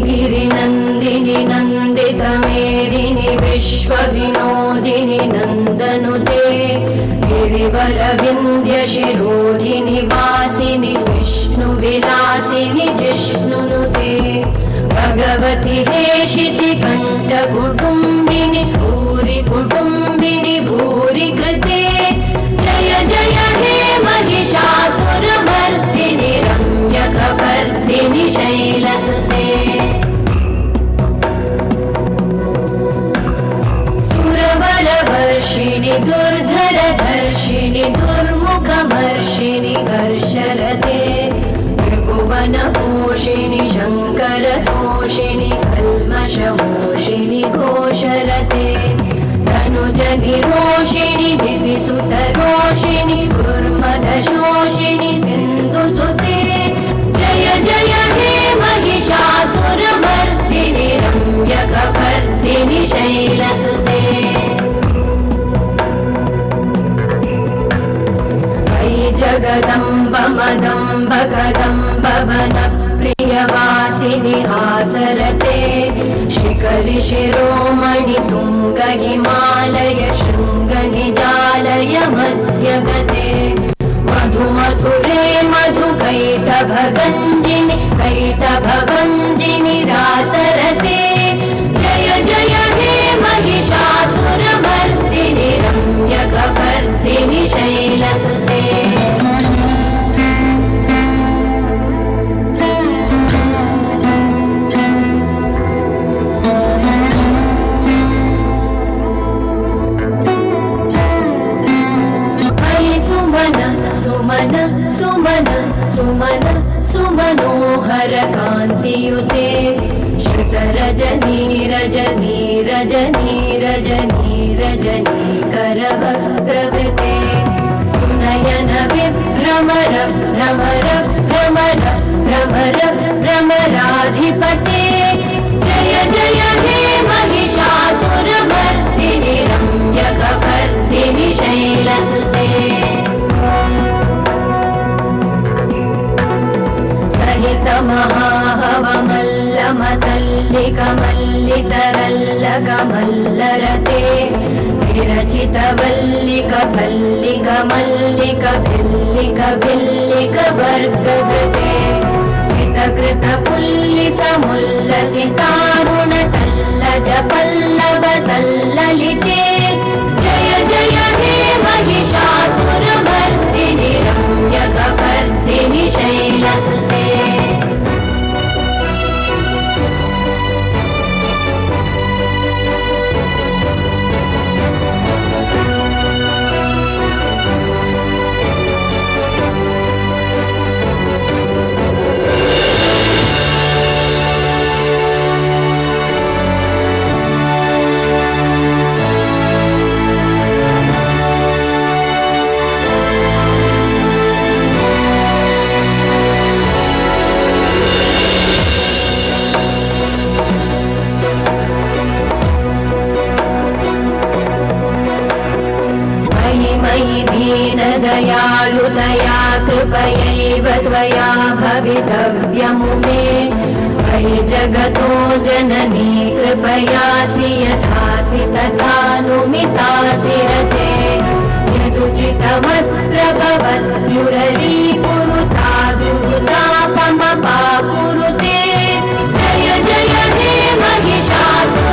गिरिनन्दिनि नन्दितमेदिनि विश्वविनोदिनि नन्दनुते गिरिवरविन्ध्यशिरोधिनि वासिनि विष्णुविलासिनि जिष्णुनुते भगवति हेशिति कण्ठकुटुम्बिनि भूरि कुटुम्बिनि भूरि कृते जय जय हे महिषासुरमर्दिनि रम्यकपर्दिनि शैलसुते सुरवरवर्षिणि दुर्धरधर्षिणि दुर्मुखमर्षिणि हर्षरते त्रिभुवनपोषिणि शङ्करतोषिणि कल्मषमोषिणि घोषरते धनुजनिरोषिणि दिविसुतरोषिणि दुर्मदशोषिणि सिन्धुसुते जय जय हे महिषासुरमर्दिनि रम्यकपर्दिनि शैलसुते जगदम्ब मदम्ब कदम्ब वनप्रियवासिनि हासरते शिखरि शिरोमणि तुङ्ग हिमालय शृङ्गनिजालय मध्यगते मधुमधुरे मधुकैटभगञ्जिनि कैटभभञ्जिनि रासरते जय जय हे महिषासुरमर्दिनि रम्यकपर्दिनि शैलसुते सुमन सुमन सुमन सुमनोहर कान्तियुते श्रुतरजनी रजनी रजनी रजनी रजनी करवक्त्रवृते सुनयन विभ्रमर भ्रमर भ्रमर भ्रमर भ्रमराधिपते जय जय हे महिषासुरमर्दिनि रम्यकपर्दिनि शैलसुते महाहवमल्लमतल्लिकमल्लितरल्लकमल्लरते विरचितवल्लिकभल्लिकमल्लिकभिल्लिकभिल्लिकवर्गवृते सितकृतपुल्लिसमुल्लसितारुणतल्लजपल्लवसल्ललिते जय जय हे महिषासुरमर्दिनि रम्यकपर्दिनि शैलसुते दयालुतया कृपयैव त्वया भवितव्यमुमे मयि जगतो जननी कृपयासि यथासि तथानुमितासि रते यदुचितमत्र भवत्युररीकुरुता दुरुतापमपाकुरुते जय जय हे महिषासुरमर्दिनि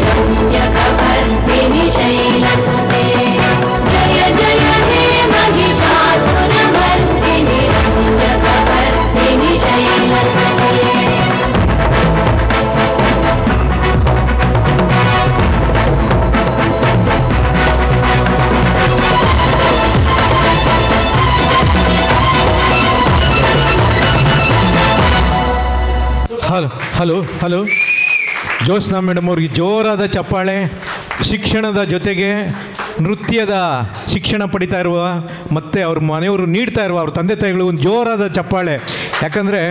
रम्यकपर्दिनि शैलसुते जय जय हे Mahishasuramardini रम्यकपर्दिनि शैलसुते hello hello Josna madam ಅವ್ರಿಗೆ ಜೋರಾದ ಚಪ್ಪಾಳೆ. ಶಿಕ್ಷಣದ ಜೊತೆಗೆ ನೃತ್ಯದ ಶಿಕ್ಷಣ ಪಡಿತಾ ಇರುವ ಮತ್ತು ಅವ್ರ ಮನೆಯವರು ನೀಡ್ತಾ ಇರುವ ಅವ್ರ ತಂದೆ ತಾಯಿಗಳು ಒಂದು ಜೋರಾದ ಚಪ್ಪಾಳೆ. ಯಾಕಂದರೆ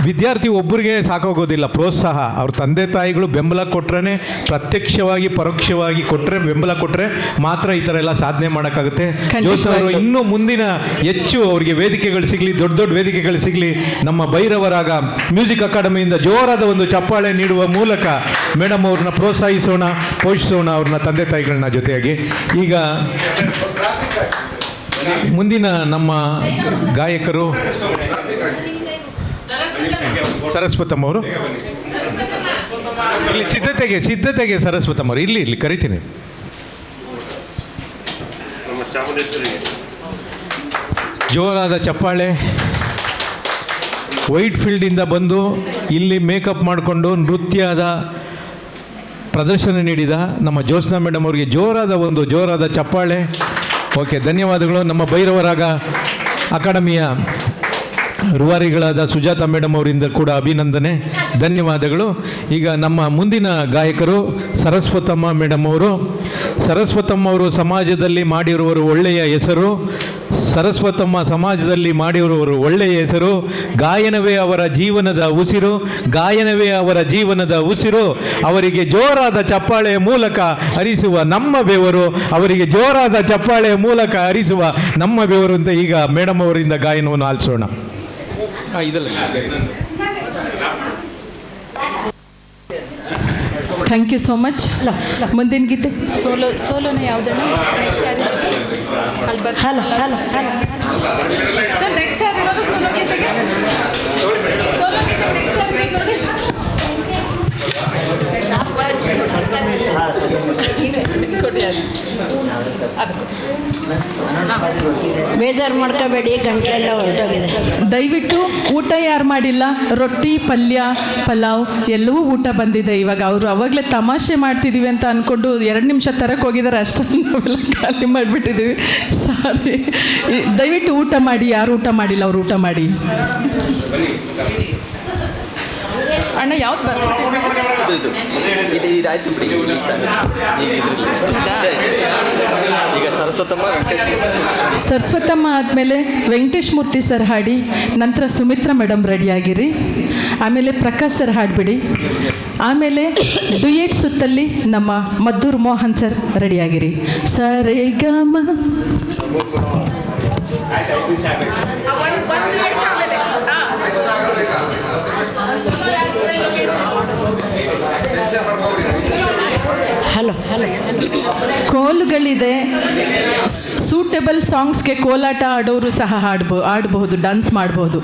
ವಿದ್ಯಾರ್ಥಿ ಒಬ್ಬರಿಗೆ ಸಾಕಾಗೋದಿಲ್ಲ, ಪ್ರೋತ್ಸಾಹ ಅವ್ರ ತಂದೆ ತಾಯಿಗಳು ಬೆಂಬಲ ಕೊಟ್ಟರೆ, ಪ್ರತ್ಯಕ್ಷವಾಗಿ ಪರೋಕ್ಷವಾಗಿ ಕೊಟ್ಟರೆ, ಬೆಂಬಲ ಕೊಟ್ಟರೆ ಮಾತ್ರ ಈ ಥರ ಎಲ್ಲ ಸಾಧನೆ ಮಾಡೋಕ್ಕಾಗುತ್ತೆ. ಜ್ಯೋತ್ಸ್ನಾ ಅವರು ಇನ್ನೂ ಮುಂದಿನ ಹೆಚ್ಚು ಅವರಿಗೆ ವೇದಿಕೆಗಳು ಸಿಗಲಿ, ದೊಡ್ಡ ದೊಡ್ಡ ವೇದಿಕೆಗಳು ಸಿಗಲಿ. ನಮ್ಮ ಭೈರವರಾಗ ಮ್ಯೂಸಿಕ್ ಅಕಾಡೆಮಿಯಿಂದ ಜೋರಾದ ಒಂದು ಚಪ್ಪಾಳೆ ನೀಡುವ ಮೂಲಕ ಮೇಡಮ್ ಅವ್ರನ್ನ ಪ್ರೋತ್ಸಾಹಿಸೋಣ, ಪೋಷಿಸೋಣ ಅವ್ರನ್ನ ತಂದೆ ತಾಯಿಗಳನ್ನ ಜೊತೆಯಾಗಿ. ಈಗ ಮುಂದಿನ ನಮ್ಮ ಗಾಯಕರು ಸರಸ್ವತಮ್ಮ ಅವರು. ಇಲ್ಲಿ ಸಿದ್ಧತೆಗೆ ಸರಸ್ವತಮ್ಮ ಅವರು ಇಲ್ಲಿ ಕರಿತೀನಿ. ಜೋರಾದ ಚಪ್ಪಾಳೆ. ವೈಟ್ ಫೀಲ್ಡಿಂದ ಬಂದು ಇಲ್ಲಿ ಮೇಕಪ್ ಮಾಡಿಕೊಂಡು ನೃತ್ಯದ ಪ್ರದರ್ಶನ ನೀಡಿದ ನಮ್ಮ ಜ್ಯೋತ್ಸ್ನಾ ಮೇಡಮ್ ಅವರಿಗೆ ಜೋರಾದ ಚಪ್ಪಾಳೆ. ಓಕೆ, ಧನ್ಯವಾದಗಳು. ನಮ್ಮ ಭೈರವರಾಗ ಅಕಾಡೆಮಿಯ ರೂವಾರಿಗಳಾದ ಸುಜಾತ ಮೇಡಮ್ ಅವರಿಂದ ಕೂಡ ಅಭಿನಂದನೆ, ಧನ್ಯವಾದಗಳು. ಈಗ ನಮ್ಮ ಮುಂದಿನ ಗಾಯಕರು ಸರಸ್ವತಮ್ಮ ಮೇಡಮ್ ಅವರು. ಸರಸ್ವತಮ್ಮ ಅವರು ಸಮಾಜದಲ್ಲಿ ಮಾಡಿರುವರು ಒಳ್ಳೆಯ ಹೆಸರು. ಸರಸ್ವತಮ್ಮ ಸಮಾಜದಲ್ಲಿ ಮಾಡಿರುವರು ಒಳ್ಳೆಯ ಹೆಸರು. ಗಾಯನವೇ ಅವರ ಜೀವನದ ಉಸಿರು, ಗಾಯನವೇ ಅವರ ಜೀವನದ ಉಸಿರು. ಅವರಿಗೆ ಜೋರಾದ ಚಪ್ಪಾಳೆಯ ಮೂಲಕ ಹರಿಸುವ ನಮ್ಮ ಬೆವರು, ಅವರಿಗೆ ಜೋರಾದ ಚಪ್ಪಾಳೆಯ ಮೂಲಕ ಹರಿಸುವ ನಮ್ಮ ಬೆವರು ಅಂತ ಈಗ ಮೇಡಮ್ ಅವರಿಂದ ಗಾಯನವನ್ನು ಆಲಿಸೋಣ. Thank you so much. ಮುಂದಿನ ಗೀತೆ ಸೋಲೋನ ಯಾವುದಣ್ಣ? ನೆಕ್ಸ್ಟ್ ಯಾರು? ಹಲೋ ಸರ್, ನೆಕ್ಸ್ಟ್ ಯಾರು ಇರೋದು ಸೋಲೋ ಗೀತೆಗೆ? ನೆಕ್ಸ್ಟ್ ಯಾರು ನೋಡಿ? ಬೇಜಾರು ಮಾಡ್ಕೋಬೇಡಿ, ಗಂಟಲೆಲ್ಲ ಹೊರಟೋಗಿದೆ. ದಯವಿಟ್ಟು ಊಟ ಯಾರು ಮಾಡಿಲ್ಲ, ರೊಟ್ಟಿ ಪಲ್ಯ ಪಲಾವ್ ಎಲ್ಲವೂ ಊಟ ಬಂದಿದೆ. ಇವಾಗ ಅವರು ಅವಾಗಲೇ ತಮಾಷೆ ಮಾಡ್ತಿದ್ದೀವಿ ಅಂತ ಅಂದ್ಕೊಂಡು 2 ನಿಮಿಷ ತರಕ್ಕೆ ಹೋಗಿದ್ದಾರೆ, ಅಷ್ಟರಲ್ಲಿ ನಾವೆಲ್ಲ ಖಾಲಿ ಮಾಡಿಬಿಟ್ಟಿದ್ದೀವಿ. ಸಾರಿ. ದಯವಿಟ್ಟು ಊಟ ಮಾಡಿ, ಯಾರು ಊಟ ಮಾಡಿಲ್ಲ ಅವ್ರು ಊಟ ಮಾಡಿ. ಅಣ್ಣ ಯಾವ್ದು ಇದಾಯ್ತು ಬಿಡಿ. ಈಗ ಸರಸ್ವತಮ್ಮ ಆದಮೇಲೆ ವೆಂಕಟೇಶ್ ಮೂರ್ತಿ ಸರ್ ಹಾಡಿ, ನಂತರ ಸುಮಿತ್ರಾ ಮೇಡಮ್ ರೆಡಿಯಾಗಿರಿ. ಆಮೇಲೆ ಪ್ರಕಾಶ್ ಸರ್ ಹಾಡ್ಬಿಡಿ. ಆಮೇಲೆ ಡುಯೆಟ್ ಸುತ್ತಲ್ಲಿ ನಮ್ಮ ಮದ್ದೂರು ಮೋಹನ್ ಸರ್ ರೆಡಿಯಾಗಿರಿ. ಸರೇ ಗಮ. ಹಲೋ ಕೋಲುಗಳಿದೆ. ಸೂಟೇಬಲ್ ಸಾಂಗ್ಸ್ಗೆ ಕೋಲಾಟ ಆಡೋರು ಸಹ ಆಡಬಹುದು, ಡ್ಯಾನ್ಸ್ ಮಾಡಬಹುದು.